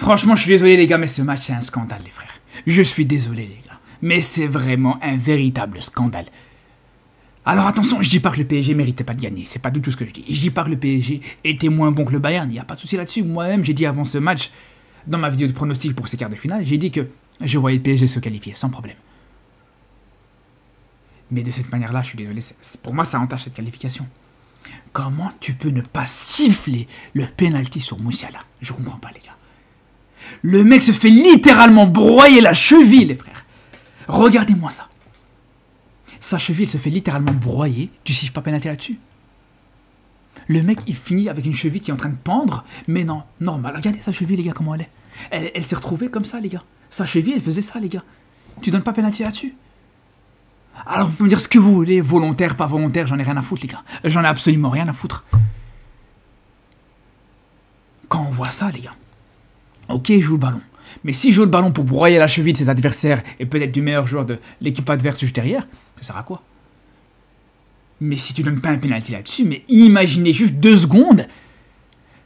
Franchement, je suis désolé les gars, mais ce match c'est un scandale les frères. Je suis désolé les gars, mais c'est vraiment un véritable scandale. Alors attention, je dis pas que le PSG méritait pas de gagner, c'est pas du tout ce que je dis. Je dis pas que le PSG était moins bon que le Bayern, il n'y a pas de souci là-dessus. Moi-même, j'ai dit avant ce match, dans ma vidéo de pronostic pour ces quarts de finale, j'ai dit que je voyais le PSG se qualifier sans problème. Mais de cette manière-là, je suis désolé, pour moi ça entache cette qualification. Comment tu peux ne pas siffler le penalty sur Musiala? Je comprends pas les gars. Le mec se fait littéralement broyer la cheville les frères. Regardez-moi ça. Sa cheville se fait littéralement broyer. Tu siffles pas pénalité là-dessus? Le mec, il finit avec une cheville qui est en train de pendre. Mais non, normal. Regardez sa cheville, les gars, comment elle est. Elle s'est retrouvée comme ça, les gars. Sa cheville, elle faisait ça, les gars. Tu donnes pas pénalité là-dessus? Alors, vous pouvez me dire ce que vous voulez. Volontaire, pas volontaire, j'en ai rien à foutre, les gars. J'en ai absolument rien à foutre. Quand on voit ça, les gars. Ok, il joue le ballon. Mais s'il joue le ballon pour broyer la cheville de ses adversaires et peut-être du meilleur joueur de l'équipe adverse juste derrière, ça sert à quoi? Mais si tu donnes pas un penalty là-dessus, mais imaginez juste 2 secondes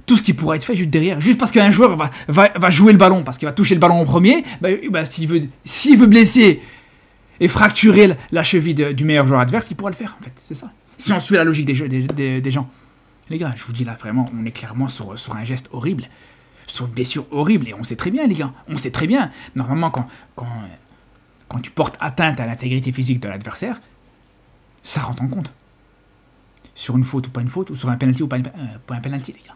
tout ce qui pourrait être fait juste derrière. Juste parce qu'un joueur va jouer le ballon, parce qu'il va toucher le ballon en premier, s'il veut blesser et fracturer la cheville du meilleur joueur adverse, il pourra le faire en fait, c'est ça. Si on suit la logique des gens. Les gars, je vous dis là vraiment, on est clairement sur un geste horrible. Sur une blessure horrible, et on sait très bien les gars, on sait très bien, normalement quand tu portes atteinte à l'intégrité physique de l'adversaire, ça rentre en compte. Sur une faute ou pas une faute, ou sur un penalty ou pas un penalty les gars.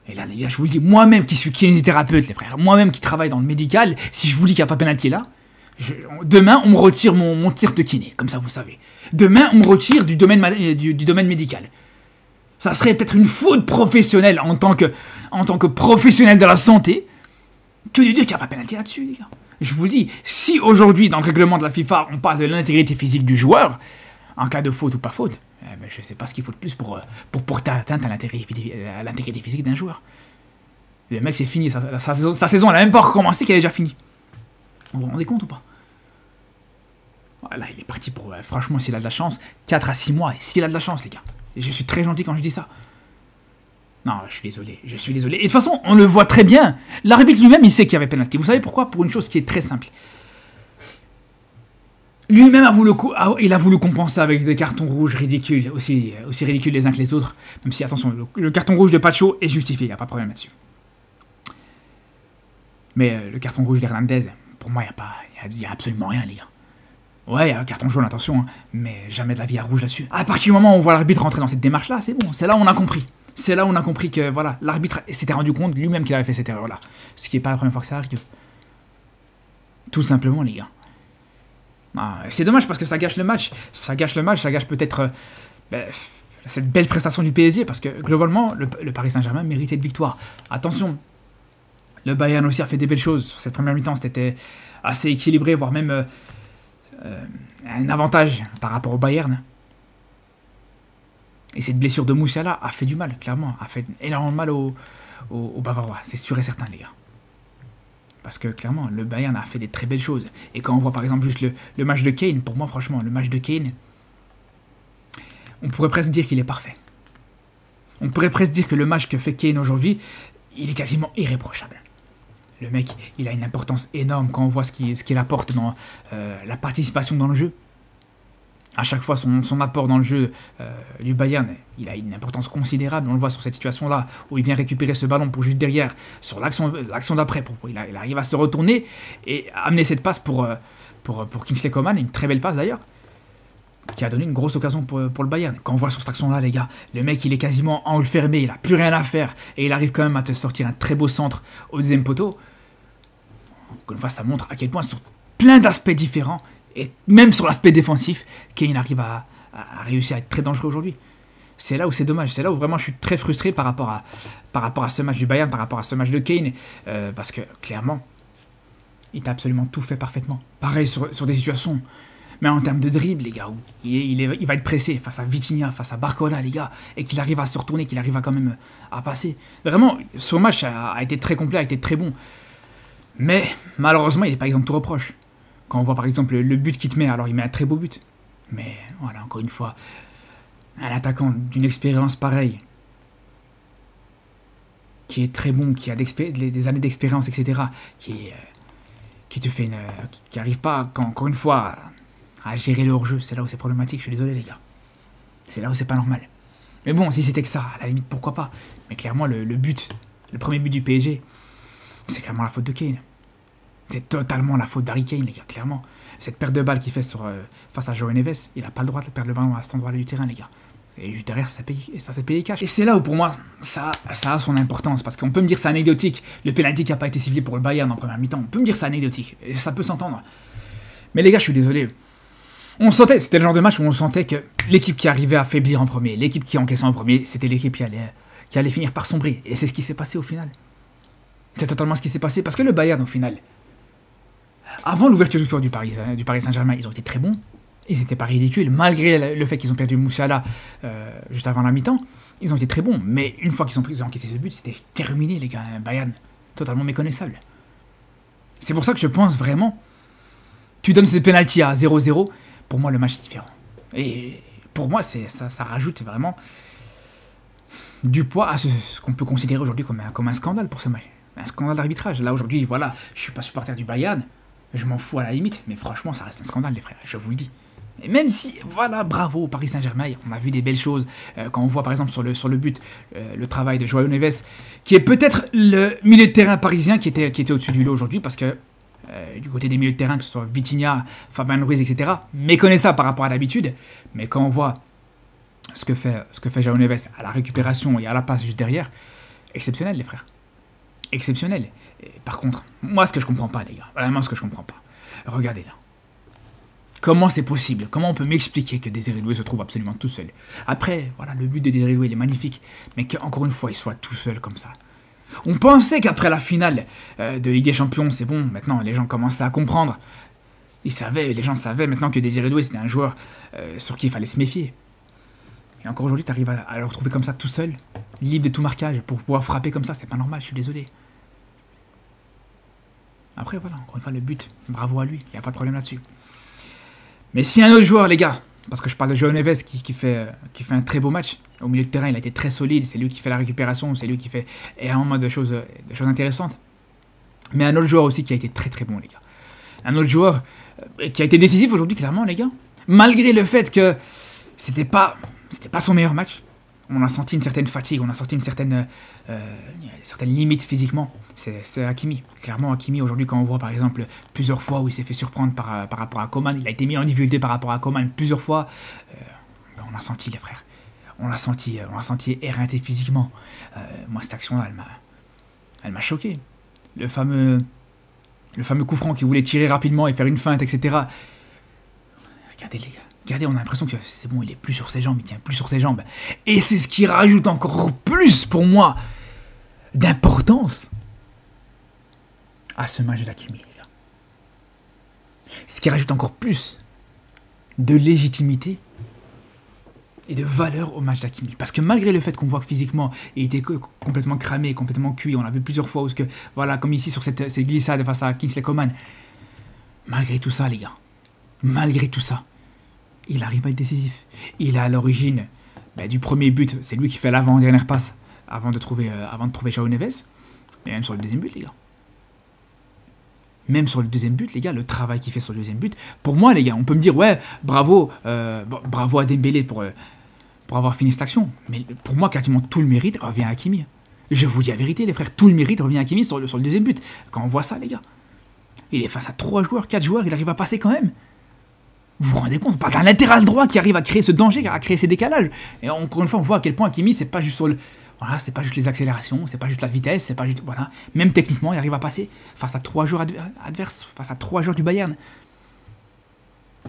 Et là les gars, je vous le dis, moi-même qui suis kinésithérapeute les frères, moi-même qui travaille dans le médical, si je vous dis qu'il n'y a pas penalty là, demain on me retire mon tir de kiné, comme ça vous savez. Demain on me retire du domaine médical. Ça serait peut-être une faute professionnelle en tant que professionnel de la santé que de dire qu'il n'y a pas pénalité là-dessus, les gars. Je vous le dis, si aujourd'hui, dans le règlement de la FIFA, on parle de l'intégrité physique du joueur, en cas de faute ou pas faute, je ne sais pas ce qu'il faut de plus pour porter atteinte à l'intégrité physique d'un joueur. Le mec, c'est fini. Sa saison, elle n'a même pas recommencé, qu'elle est déjà finie. Vous vous rendez compte ou pas? Là, il est parti pour, franchement, s'il a de la chance, 4 à 6 mois. Et s'il a de la chance, les gars. Et je suis très gentil quand je dis ça. Non, je suis désolé, Et de toute façon, on le voit très bien. L'arbitre lui-même, il sait qu'il y avait pénalty. Vous savez pourquoi? Pour une chose qui est très simple. Lui-même il a voulu compenser avec des cartons rouges ridicules, aussi ridicules les uns que les autres. Même si, attention, le carton rouge de Pacho est justifié, il n'y a pas de problème là-dessus. Mais le carton rouge d'Hernandez, pour moi, il n'y a absolument rien, les gars. Ouais, il y a un carton jaune, attention, hein, mais jamais de la vie à rouge là-dessus. À partir du moment où on voit l'arbitre rentrer dans cette démarche-là, c'est bon, c'est là où on a compris. C'est là où on a compris que, voilà, l'arbitre s'était rendu compte lui-même qu'il avait fait cette erreur-là. Ce qui n'est pas la première fois que ça arrive. Tout simplement, les gars. Ah, c'est dommage parce que ça gâche le match. Ça gâche peut-être cette belle prestation du PSG, parce que, globalement, le Paris Saint-Germain méritait une victoire. Attention, le Bayern aussi a fait des belles choses. Sur cette première mi-temps, c'était assez équilibré, voire même... un avantage par rapport au Bayern. Et cette blessure de Musiala a fait du mal, clairement. A fait énormément de mal aux Bavarois. C'est sûr et certain, les gars. Parce que, clairement, le Bayern a fait des très belles choses. Et quand on voit, par exemple, juste le match de Kane, pour moi, franchement, le match de Kane, on pourrait presque dire qu'il est parfait. On pourrait presque dire que le match que fait Kane aujourd'hui, il est quasiment irréprochable. Le mec, il a une importance énorme quand on voit ce qu'il apporte dans la participation dans le jeu. À chaque fois, son apport dans le jeu du Bayern, il a une importance considérable. On le voit sur cette situation-là, où il vient récupérer ce ballon pour juste derrière, sur l'action d'après. Il arrive à se retourner et amener cette passe pour Kingsley Coman, une très belle passe d'ailleurs, qui a donné une grosse occasion pour le Bayern. Quand on voit sur cette action-là, les gars, le mec, il est quasiment en haut fermé, il n'a plus rien à faire, et il arrive quand même à te sortir un très beau centre au deuxième poteau. Encore une fois, ça montre à quel point, sur plein d'aspects différents, et même sur l'aspect défensif, Kane arrive à réussir à être très dangereux aujourd'hui. C'est là où c'est dommage, c'est là où vraiment je suis très frustré par rapport à ce match du Bayern, par rapport à ce match de Kane, parce que clairement, il t'a absolument tout fait parfaitement. Pareil sur des situations, mais en termes de dribble, les gars, où il va être pressé face à Vitinha, face à Barcola, les gars, et qu'il arrive à se retourner, qu'il arrive à quand même à passer. Vraiment, ce match a été très complet, a été très bon. Mais malheureusement, il n'est pas exempt de tout reproche. Quand on voit par exemple le but qu'il te met, alors il met un très beau but. Mais voilà, encore une fois, un attaquant d'une expérience pareille, qui est très bon, qui a des années d'expérience, etc., qui te fait qui arrive pas, encore une fois, à gérer le hors-jeu. C'est là où c'est problématique, je suis désolé les gars. C'est là où c'est pas normal. Mais bon, si c'était que ça, à la limite, pourquoi pas. Mais clairement, le premier but du PSG, c'est clairement la faute de Kane. C'est totalement la faute d'Harry Kane, les gars, clairement. Cette perte de balle qu'il fait face à João Neves, il n'a pas le droit de perdre le ballon à cet endroit-là du terrain, les gars. Et juste derrière, ça s'est payé cash. Et c'est là où, pour moi, ça a son importance. Parce qu'on peut me dire c'est anecdotique. Le penalty qui n'a pas été sifflé pour le Bayern en première mi-temps. On peut me dire c'est anecdotique. Et ça peut s'entendre. Mais les gars, je suis désolé. On sentait, c'était le genre de match où on sentait que l'équipe qui arrivait à faiblir en premier, l'équipe qui encaissait en premier, c'était l'équipe qui allait finir par sombrer. Et c'est ce qui s'est passé au final. C'est totalement ce qui s'est passé. Parce que le Bayern, au final, avant l'ouverture du tour du Paris Saint-Germain, ils ont été très bons. Ils n'étaient pas ridicules, malgré le fait qu'ils ont perdu Moussiala juste avant la mi-temps. Ils ont été très bons, mais une fois qu'ils ont encaissé ce but, c'était terminé, les gars. Bayern, totalement méconnaissable. C'est pour ça que je pense vraiment, tu donnes ce penalty à 0-0, pour moi, le match est différent. Et pour moi, ça rajoute vraiment du poids à ce qu'on peut considérer aujourd'hui comme un scandale pour ce match. Un scandale d'arbitrage. Là, aujourd'hui, voilà, je ne suis pas supporter du Bayern, je m'en fous à la limite, mais franchement, ça reste un scandale, les frères, je vous le dis. Et même si, voilà, bravo au Paris Saint-Germain, on a vu des belles choses, quand on voit par exemple sur le but, le travail de João Neves, qui est peut-être le milieu de terrain parisien qui était au-dessus du lot aujourd'hui, parce que du côté des milieux de terrain, que ce soit Vitinha, Fabien Ruiz, etc., méconnaissable par rapport à d'habitude, mais quand on voit ce que fait João Neves à la récupération et à la passe juste derrière, exceptionnel les frères, exceptionnel. Et par contre, moi ce que je comprends pas les gars, vraiment ce que je comprends pas, regardez là. Comment c'est possible? Comment on peut m'expliquer que Désiré Doué se trouve absolument tout seul? Après, voilà, le but de Désiré Doué, il est magnifique, mais qu'encore une fois, il soit tout seul comme ça. On pensait qu'après la finale de Ligue des Champions, c'est bon, maintenant les gens commençaient à comprendre. Les gens savaient maintenant que Désiré Doué, c'était un joueur sur qui il fallait se méfier. Et encore aujourd'hui, tu arrives à le retrouver comme ça tout seul, libre de tout marquage, pour pouvoir frapper comme ça, c'est pas normal, je suis désolé. Après, voilà, encore une fois, le but, bravo à lui, il n'y a pas de problème là-dessus. Mais si un autre joueur, les gars, parce que je parle de João Neves qui fait un très beau match, au milieu de terrain, il a été très solide, c'est lui qui fait la récupération, c'est lui qui fait énormément de choses intéressantes. Mais un autre joueur aussi qui a été très très bon, les gars. Un autre joueur qui a été décisif aujourd'hui, clairement, les gars. Malgré le fait que c'était pas son meilleur match, on a senti une certaine fatigue, on a senti une certaine limite physiquement. C'est Hakimi. Clairement, Hakimi, aujourd'hui, quand on voit par exemple plusieurs fois où il s'est fait surprendre par rapport à Coman, il a été mis en difficulté par rapport à Coman plusieurs fois, on a senti, les frères. On l'a senti éreinté physiquement. Moi, cette action-là, elle m'a choqué. Le fameux coup franc qui voulait tirer rapidement et faire une feinte, etc. Regardez, les gars. Regardez, on a l'impression que c'est bon, il est plus sur ses jambes, il tient plus sur ses jambes. Et c'est ce qui rajoute encore plus, pour moi, d'importance à ce match d'Hakimi, les gars. Ce qui rajoute encore plus de légitimité et de valeur au match d'Hakimi. Parce que malgré le fait qu'on voit que physiquement, il était complètement cramé, complètement cuit, on l'a vu plusieurs fois, voilà, comme ici sur cette glissade face à Kingsley Coman, malgré tout ça, les gars, malgré tout ça, il arrive à être décisif. Il est à l'origine du premier but, c'est lui qui fait l'avant-dernière passe avant de trouver João Neves. Et même sur le deuxième but, les gars. Même sur le deuxième but, les gars, le travail qu'il fait sur le deuxième but. Pour moi, les gars, on peut me dire, ouais, bravo à Dembélé pour avoir fini cette action. Mais pour moi, quasiment tout le mérite revient à Hakimi. Je vous dis la vérité, les frères, tout le mérite revient à Hakimi sur le deuxième but. Quand on voit ça, les gars, il est face à 3 joueurs, 4 joueurs, il arrive à passer quand même. Vous vous rendez compte, on parle d'un latéral droit qui arrive à créer ce danger, à créer ces décalages. Et encore une fois, on voit à quel point Hakimi, c'est pas juste voilà, c'est pas juste les accélérations, c'est pas juste la vitesse, c'est pas juste, voilà, même techniquement, il arrive à passer face à 3 joueurs adverses, face à 3 joueurs du Bayern.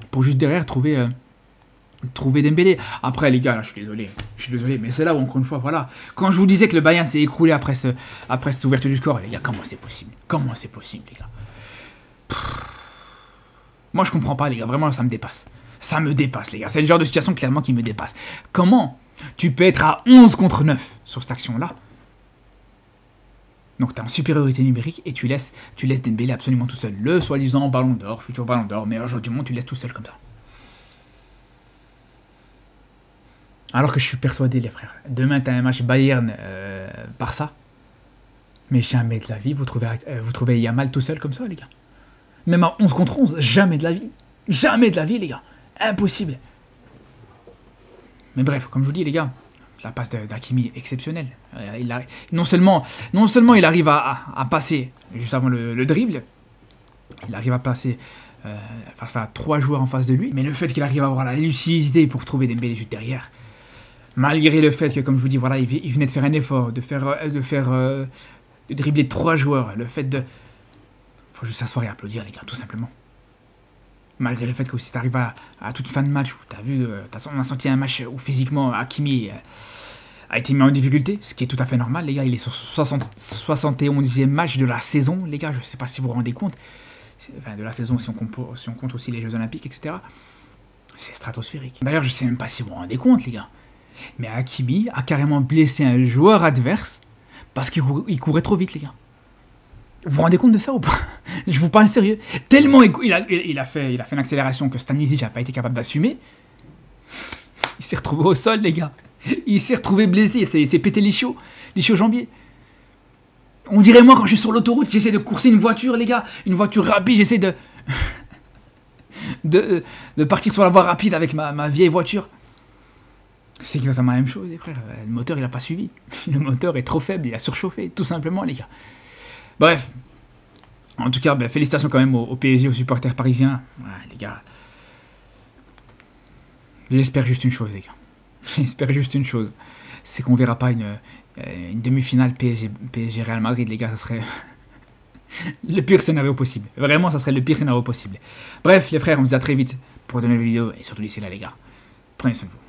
Pour juste derrière trouver Dembélé. Après, les gars, là, je suis désolé, mais c'est là où, encore une fois, voilà. Quand je vous disais que le Bayern s'est écroulé après cette ouverture du score, les gars, comment c'est possible? Comment c'est possible, les gars? Moi, je comprends pas, les gars. Vraiment, ça me dépasse. Ça me dépasse, les gars. C'est le genre de situation, clairement, qui me dépasse. Comment tu peux être à 11 contre 9 sur cette action-là? Donc, tu es en supériorité numérique et tu laisses Dembélé absolument tout seul. Le soi-disant ballon d'or, futur ballon d'or, meilleur joueur du monde, tu le laisses tout seul comme ça. Alors que je suis persuadé, les frères. Demain, tu as un match Bayern-Barça. Mais jamais de la vie, vous trouvez Yamal tout seul comme ça, les gars. Même à 11 contre 11, jamais de la vie. Jamais de la vie, les gars. Impossible. Mais bref, comme je vous dis, les gars, la passe d'Hakimi est exceptionnelle. Non seulement il arrive à passer juste avant le dribble, il arrive à passer face à 3 joueurs en face de lui, mais le fait qu'il arrive à avoir la lucidité pour trouver Dembélé juste derrière, malgré le fait que, comme je vous dis, voilà, il venait de faire un effort, de dribbler 3 joueurs, le fait de... Faut juste s'asseoir et applaudir, les gars, tout simplement. Malgré le fait que si tu arrives à toute fin de match où tu as vu, on a senti un match où physiquement Hakimi a été mis en difficulté, ce qui est tout à fait normal, les gars. Il est sur 71e match de la saison, les gars. Je ne sais pas si vous vous rendez compte. Enfin, de la saison, si on compte aussi les Jeux Olympiques, etc. C'est stratosphérique. D'ailleurs, je ne sais même pas si vous vous rendez compte, les gars. Mais Hakimi a carrément blessé un joueur adverse parce qu'il courait trop vite, les gars. Vous vous rendez compte de ça ou pas? Je vous parle sérieux. Tellement il a fait une accélération que Stanisic n'a pas été capable d'assumer. Il s'est retrouvé au sol, les gars. Il s'est retrouvé blessé. Il s'est pété les chiots jambiers. On dirait moi quand je suis sur l'autoroute, j'essaie de courser une voiture, les gars. Une voiture rapide, j'essaie de partir sur la voie rapide avec ma vieille voiture. C'est exactement la même chose, les frères. Le moteur, il n'a pas suivi. Le moteur est trop faible, il a surchauffé, tout simplement, les gars. Bref, en tout cas, félicitations quand même au PSG, aux supporters parisiens. Ouais, les gars, j'espère juste une chose, les gars. J'espère juste une chose. C'est qu'on verra pas une demi-finale PSG Real Madrid, les gars. Ça serait le pire scénario possible. Vraiment, ça serait le pire scénario possible. Bref, les frères, on se dit à très vite pour de nouvelles vidéos. Et surtout d'ici là, les gars, prenez soin de vous.